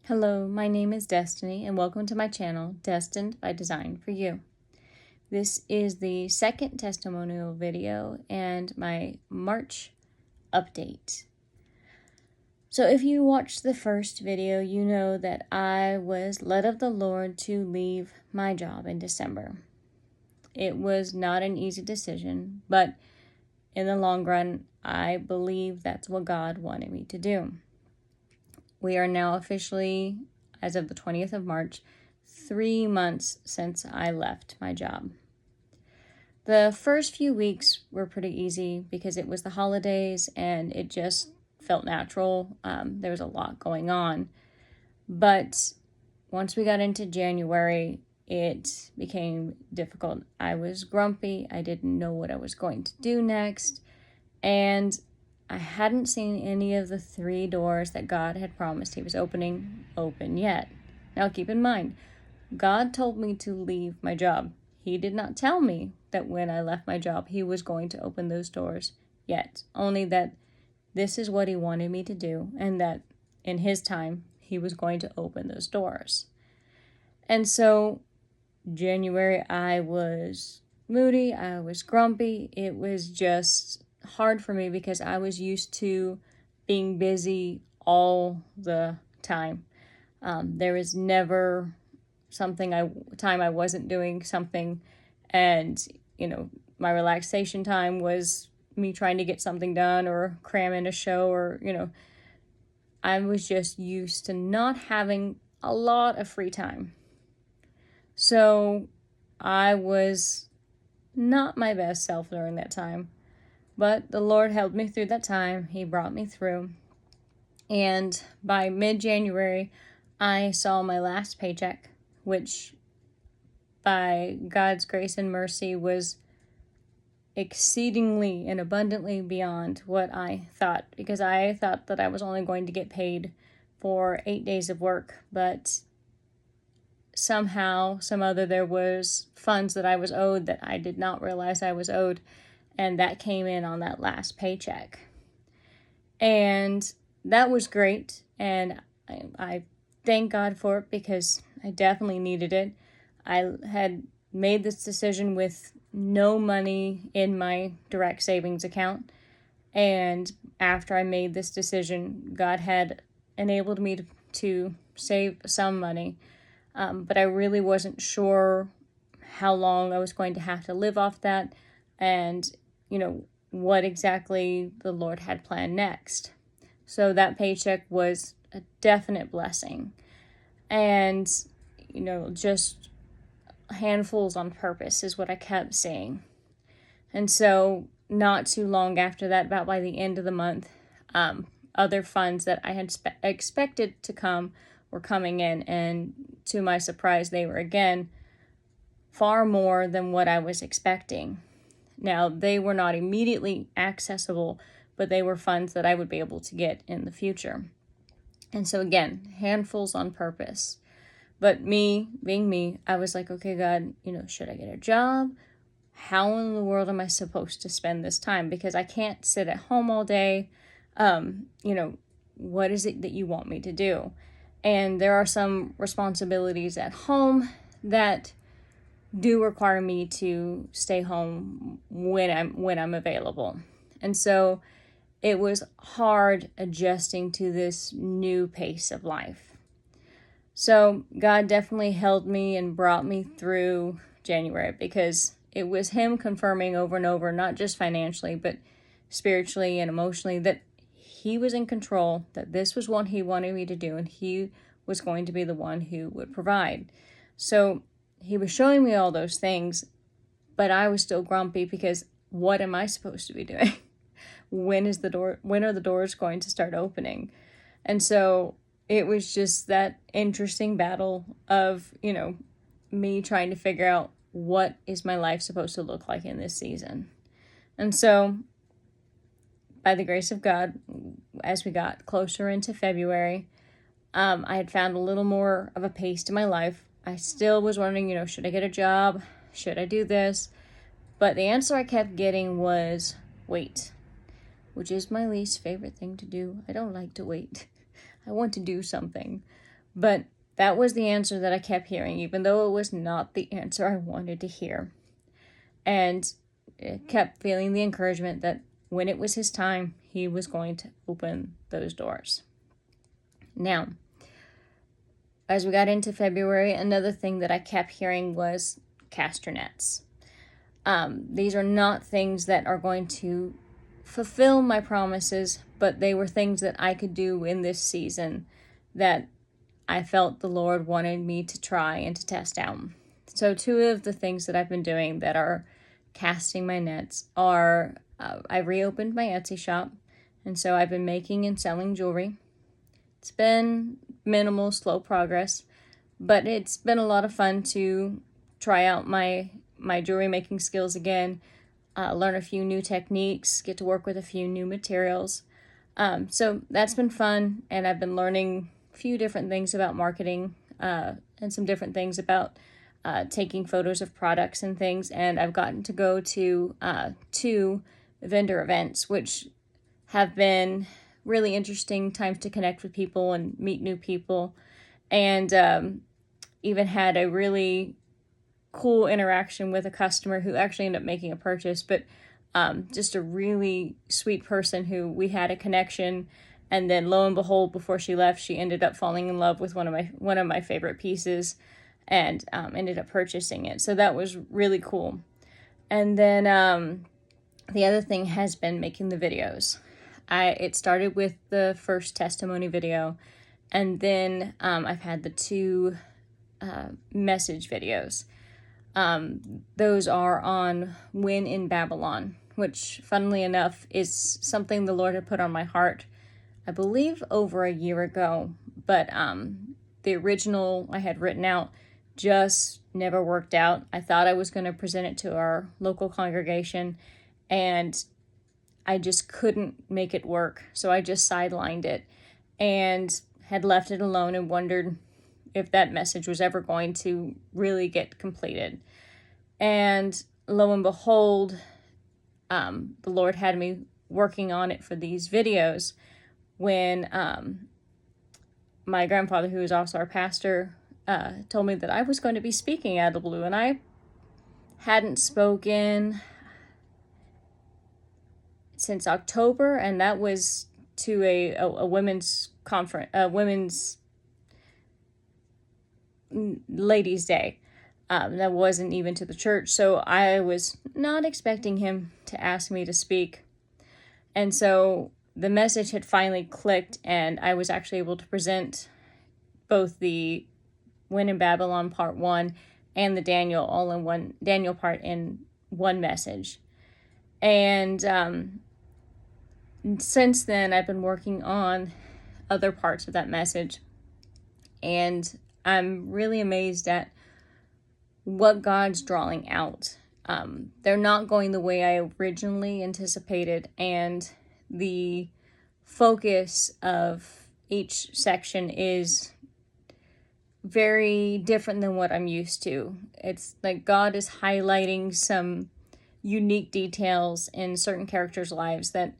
Hello, my name is Destiny, and welcome to my channel, Destined by Design for You. This is the second testimonial video and my March update. So if you watched the first video, you know that I was led of the Lord to leave my job in December. It was not an easy decision, but in the long run, I believe that's what God wanted me to do. We are now officially, as of the 20th of March, 3 months since I left my job. The first few weeks were pretty easy because it was the holidays and it just felt natural. There was a lot going on. But once we got into January, it became difficult. I was grumpy. I didn't know what I was going to do next. And I hadn't seen any of the 3 doors that God had promised He was opening open yet. Now keep in mind, God told me to leave my job. He did not tell me that when I left my job, He was going to open those doors yet. Only that this is what He wanted me to do, and that in His time, He was going to open those doors. And so, January, I was moody, I was grumpy. It was just hard for me because I was used to being busy all the time. There was never time I wasn't doing something, and my relaxation time was me trying to get something done or cram in a show, or I was just used to not having a lot of free time. So I was not my best self during that time, but the Lord held me through that time. He brought me through, and by mid-January I saw my last paycheck, which by God's grace and mercy was exceedingly and abundantly beyond what I thought, because I thought that I was only going to get paid for 8 days of work, but somehow, there was funds that I was owed that I did not realize I was owed, and that came in on that last paycheck. And that was great, and I thank God for it because I definitely needed it. I had made this decision with no money in my direct savings account, and after I made this decision, God had enabled me to save some money, but I really wasn't sure how long I was going to have to live off that, and what exactly the Lord had planned next. So that paycheck was a definite blessing, and just handfuls on purpose is what I kept saying. And so not too long after that, about by the end of the month, other funds that I had expected to come were coming in, and to my surprise, they were again far more than what I was expecting. Now, they were not immediately accessible, but they were funds that I would be able to get in the future. And so again, handfuls on purpose. But me, being me, I was like, okay, God, should I get a job? How in the world am I supposed to spend this time? Because I can't sit at home all day. What is it that you want me to do? And there are some responsibilities at home that do require me to stay home when I'm available. And so it was hard adjusting to this new pace of life. So God definitely held me and brought me through January, because it was Him confirming over and over, not just financially, but spiritually and emotionally, that He was in control, that this was what He wanted me to do, and He was going to be the one who would provide. So He was showing me all those things, but I was still grumpy because what am I supposed to be doing? When are the doors going to start opening? And so it was just that interesting battle of, me trying to figure out what is my life supposed to look like in this season. And so by the grace of God, as we got closer into February, I had found a little more of a pace to my life. I still was wondering, should I get a job? Should I do this? But the answer I kept getting was wait, which is my least favorite thing to do. I don't like to wait. I want to do something. But that was the answer that I kept hearing, even though it was not the answer I wanted to hear. And it kept feeling the encouragement that when it was his time, he was going to open those doors. Now, as we got into February, another thing that I kept hearing was castronets. These are not things that are going to fulfill my promises, but they were things that I could do in this season that I felt the Lord wanted me to try and to test out. So 2 of the things that I've been doing that are casting my nets are I reopened my Etsy shop, and so I've been making and selling jewelry. It's been minimal, slow progress, but it's been a lot of fun to try out my jewelry making skills again, learn a few new techniques, get to work with a few new materials. So that's been fun, and I've been learning a few different things about marketing and some different things about taking photos of products and things, and I've gotten to go to 2 vendor events, which have been really interesting times to connect with people and meet new people, and even had a really cool interaction with a customer who actually ended up making a purchase, but just a really sweet person who we had a connection, and then lo and behold, before she left, she ended up falling in love with one of my favorite pieces, and ended up purchasing it. So that was really cool. And then the other thing has been making the videos. It started with the first testimony video, and then I've had the 2 message videos. Those are on When in Babylon, which, funnily enough, is something the Lord had put on my heart, I believe, over a year ago. But the original I had written out just never worked out. I thought I was going to present it to our local congregation, and I just couldn't make it work. So I just sidelined it and had left it alone and wondered if that message was ever going to really get completed. And lo and behold, the Lord had me working on it for these videos when my grandfather, who is also our pastor, told me that I was going to be speaking out of the blue, and I hadn't spoken since October, and that was to a women's conference, women's ladies' day. That wasn't even to the church, so I was not expecting him to ask me to speak. And so the message had finally clicked, and I was actually able to present both the When in Babylon part 1 and the Daniel Daniel part in one message. And since then, I've been working on other parts of that message, and I'm really amazed at what God's drawing out. They're not going the way I originally anticipated, and the focus of each section is very different than what I'm used to. It's like God is highlighting some unique details in certain characters' lives that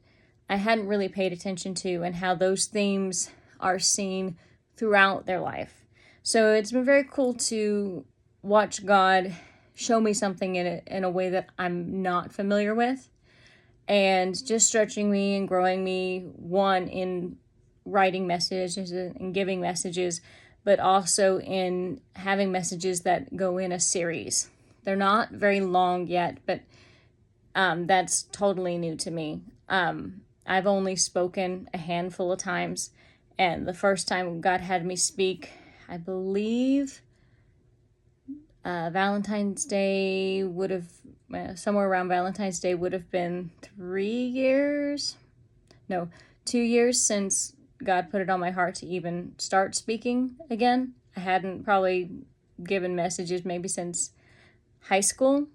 I hadn't really paid attention to, and how those themes are seen throughout their life. So it's been very cool to watch God show me something in a way that I'm not familiar with, and just stretching me and growing me, one, in writing messages and giving messages, but also in having messages that go in a series. They're not very long yet, but that's totally new to me. I've only spoken a handful of times, and the first time God had me speak, I believe Valentine's Day would have, somewhere around Valentine's Day would have been 2 years since God put it on my heart to even start speaking again. I hadn't probably given messages maybe since high school,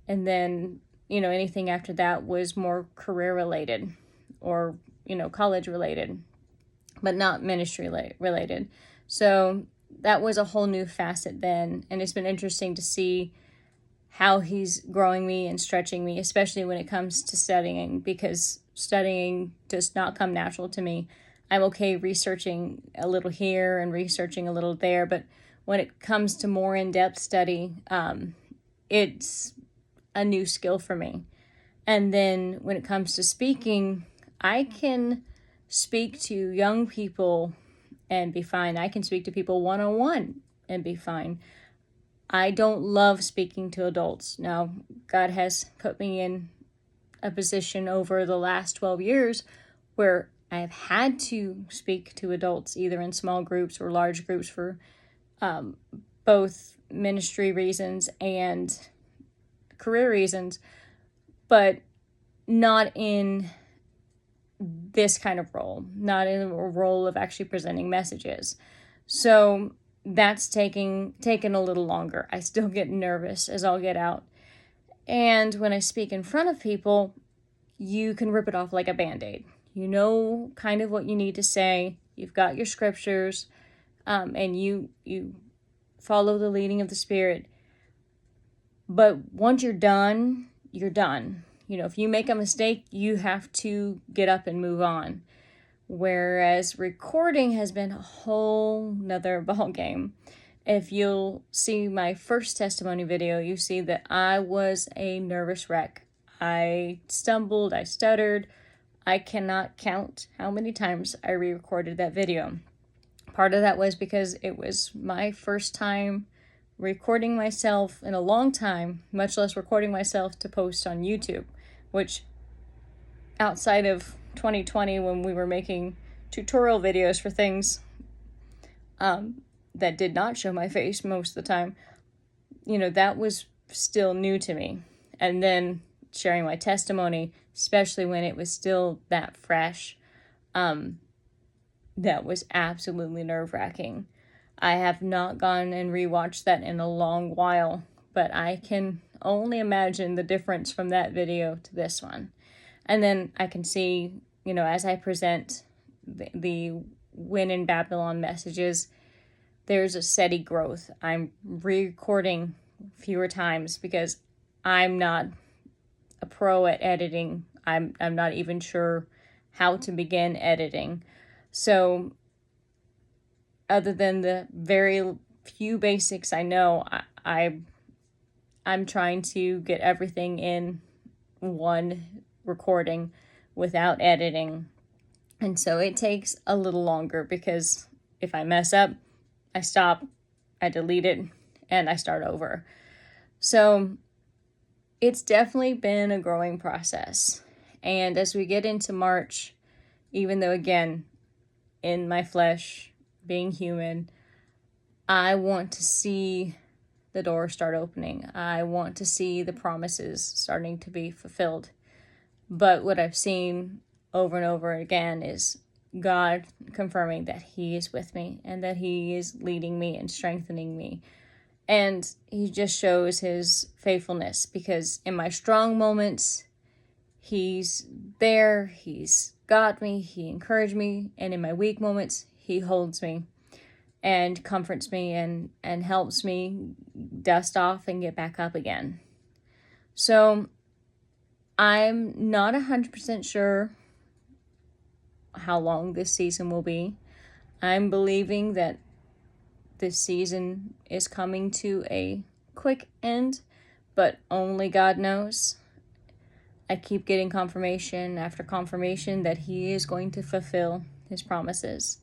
and then anything after that was more career related or college related, but not ministry related. So that was a whole new facet then, and it's been interesting to see how he's growing me and stretching me, especially when it comes to studying, because studying does not come natural to me. I'm okay researching a little here and researching a little there, but when it comes to more in-depth study, it's a new skill for me. And then when it comes to speaking, I can speak to young people and be fine. I can speak to people one-on-one and be fine. I don't love speaking to adults. Now, God has put me in a position over the last 12 years where I've had to speak to adults, either in small groups or large groups, for both ministry reasons and career reasons, but not in this kind of role, not in a role of actually presenting messages. So that's taken a little longer. I still get nervous as I'll get out. And when I speak in front of people, you can rip it off like a Band-Aid. You know kind of what you need to say. You've got your scriptures, and you follow the leading of the Spirit. But once you're done, you're done. You know, if you make a mistake, you have to get up and move on. Whereas recording has been a whole nother ballgame. If you'll see my first testimony video, you see that I was a nervous wreck. I stumbled, I stuttered. I cannot count how many times I re-recorded that video. Part of that was because it was my first time recording myself in a long time, much less recording myself to post on YouTube, which outside of 2020 when we were making tutorial videos for things that did not show my face most of the time, you know, that was still new to me. And then sharing my testimony, especially when it was still that fresh, that was absolutely nerve-wracking. I have not gone and rewatched that in a long while, but I can only imagine the difference from that video to this one. And then I can see, you know, as I present the Win in Babylon messages, there's a steady growth. I'm re-recording fewer times because I'm not a pro at editing. I'm not even sure how to begin editing. So other than the very few basics I know, I'm trying to get everything in one recording without editing. And so it takes a little longer because if I mess up, I stop, I delete it, and I start over. So it's definitely been a growing process. And as we get into March, even though, again, in my flesh, being human, I want to see the door start opening. I want to see the promises starting to be fulfilled. But what I've seen over and over again is God confirming that He is with me and that He is leading me and strengthening me. And He just shows His faithfulness because in my strong moments, He's there, He's got me, He encouraged me, and in my weak moments, He holds me and comforts me and helps me dust off and get back up again. So I'm not 100% sure how long this season will be. I'm believing that this season is coming to a quick end, but only God knows. I keep getting confirmation after confirmation that He is going to fulfill His promises.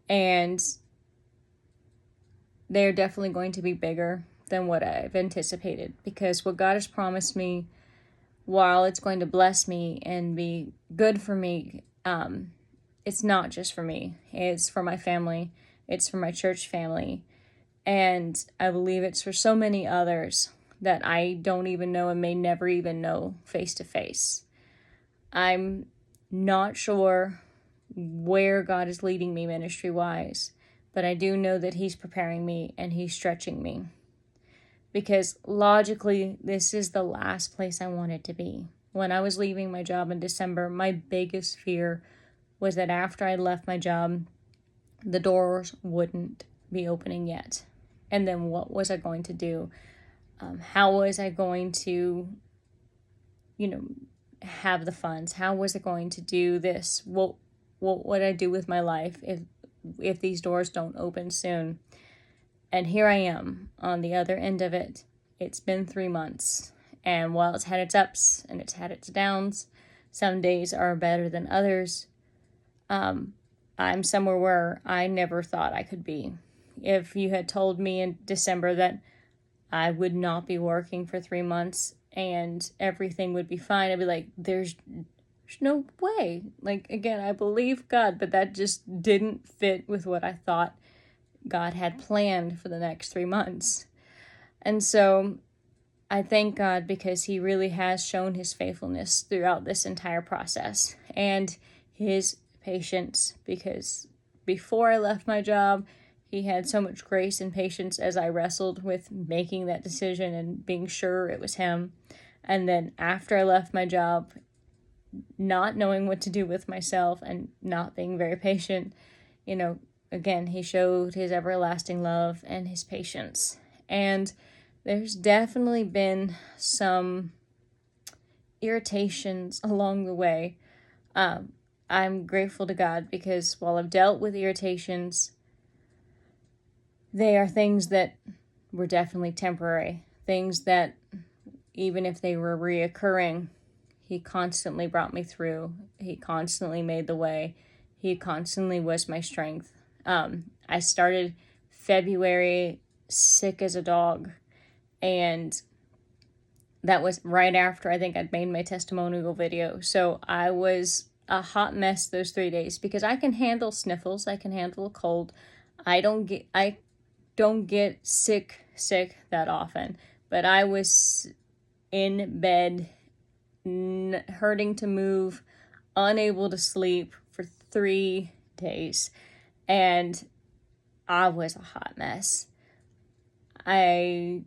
And they're definitely going to be bigger than what I've anticipated, because what God has promised me, while it's going to bless me and be good for me, it's not just for me. It's for my family. It's for my church family. And I believe it's for so many others that I don't even know and may never even know face to face. I'm not sure where God is leading me ministry-wise, but I do know that He's preparing me and He's stretching me. Because logically, this is the last place I wanted to be. When I was leaving my job in December, my biggest fear was that after I left my job, the doors wouldn't be opening yet. And then what was I going to do? How was I going to, have the funds? How was I going to do this? What what would I do with my life if these doors don't open soon? And here I am on the other end of it. It's been 3 months. And while it's had its ups and it's had its downs, some days are better than others. I'm somewhere where I never thought I could be. If you had told me in December that I would not be working for 3 months and everything would be fine, I'd be like, there's no way. Like, again, I believe God, but that just didn't fit with what I thought God had planned for the next 3 months. And so I thank God because he really has shown his faithfulness throughout this entire process and his patience, because before I left my job, he had so much grace and patience as I wrestled with making that decision and being sure it was him. And then after I left my job, not knowing what to do with myself and not being very patient, again, he showed his everlasting love and his patience. And there's definitely been some irritations along the way. I'm grateful to God because while I've dealt with irritations, they are things that were definitely temporary. Things that, even if they were reoccurring, he constantly brought me through. He constantly made the way. He constantly was my strength. I started February sick as a dog, and that was right after I think I'd made my testimonial video. So I was a hot mess those 3 days because I can handle sniffles. I can handle a cold. I don't get sick that often, but I was in bed, hurting to move, unable to sleep for 3 days, and I was a hot mess. I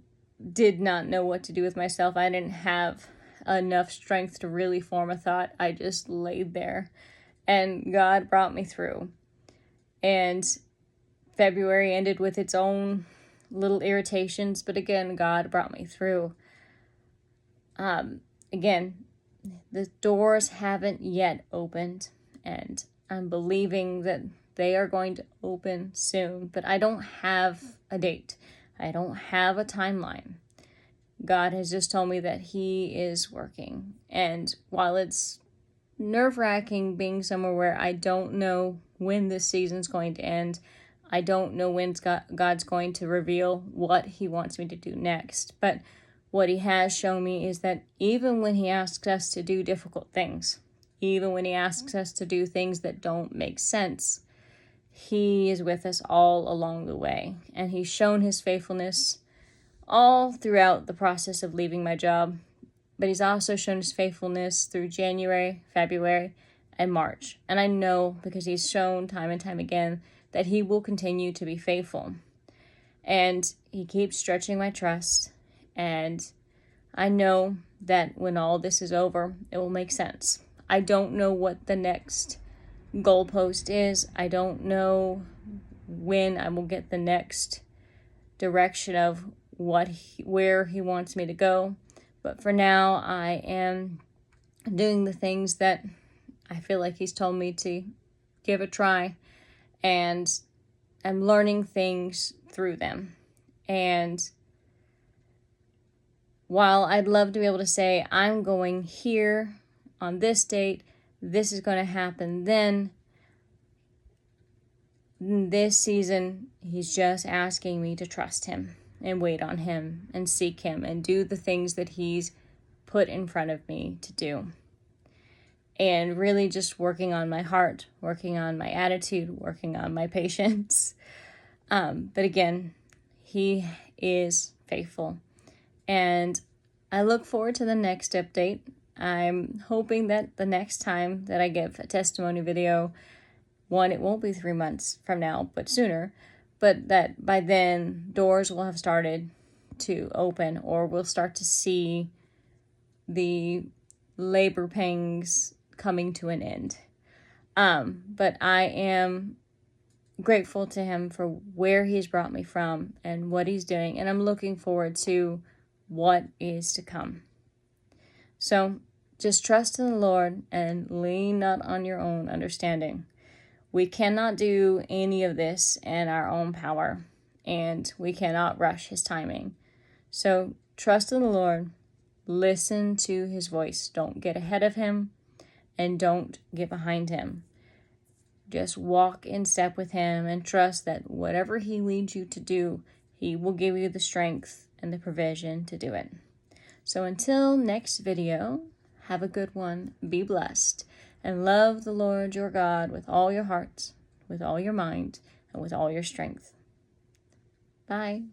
did not know what to do with myself. I didn't have enough strength to really form a thought. I just laid there, and God brought me through. And February ended with its own little irritations, but again, God brought me through. Again, the doors haven't yet opened, and I'm believing that they are going to open soon, but I don't have a date. I don't have a timeline. God has just told me that he is working. And while it's nerve-wracking being somewhere where I don't know when this season's going to end, I don't know when God's going to reveal what he wants me to do next. But what he has shown me is that even when he asks us to do difficult things, even when he asks us to do things that don't make sense, he is with us all along the way. And he's shown his faithfulness all throughout the process of leaving my job. But he's also shown his faithfulness through January, February, and March. And I know because he's shown time and time again that he will continue to be faithful. And he keeps stretching my trust. And I know that when all this is over, it will make sense. I don't know what the next goalpost is. I don't know when I will get the next direction of where he wants me to go. But for now, I am doing the things that I feel like he's told me to give a try. And I'm learning things through them. And while I'd love to be able to say, I'm going here on this date, this is going to happen then, this season, he's just asking me to trust him and wait on him and seek him and do the things that he's put in front of me to do. And really just working on my heart, working on my attitude, working on my patience. But again, he is faithful. And I look forward to the next update. I'm hoping that the next time that I give a testimony video, one, it won't be 3 months from now, but sooner, but that by then doors will have started to open, or we'll start to see the labor pangs coming to an end. But I am grateful to him for where he's brought me from and what he's doing, and I'm looking forward to what is to come. So just trust in the Lord and lean not on your own understanding. We cannot do any of this in our own power, and we cannot rush his timing. So trust in the Lord. Listen to his voice. Don't get ahead of him, and don't get behind him. Just walk in step with him and trust that whatever he leads you to do, he will give you the strength and the provision to do it. So until next video, have a good one, be blessed, and love the Lord your God with all your heart, with all your mind, and with all your strength. Bye.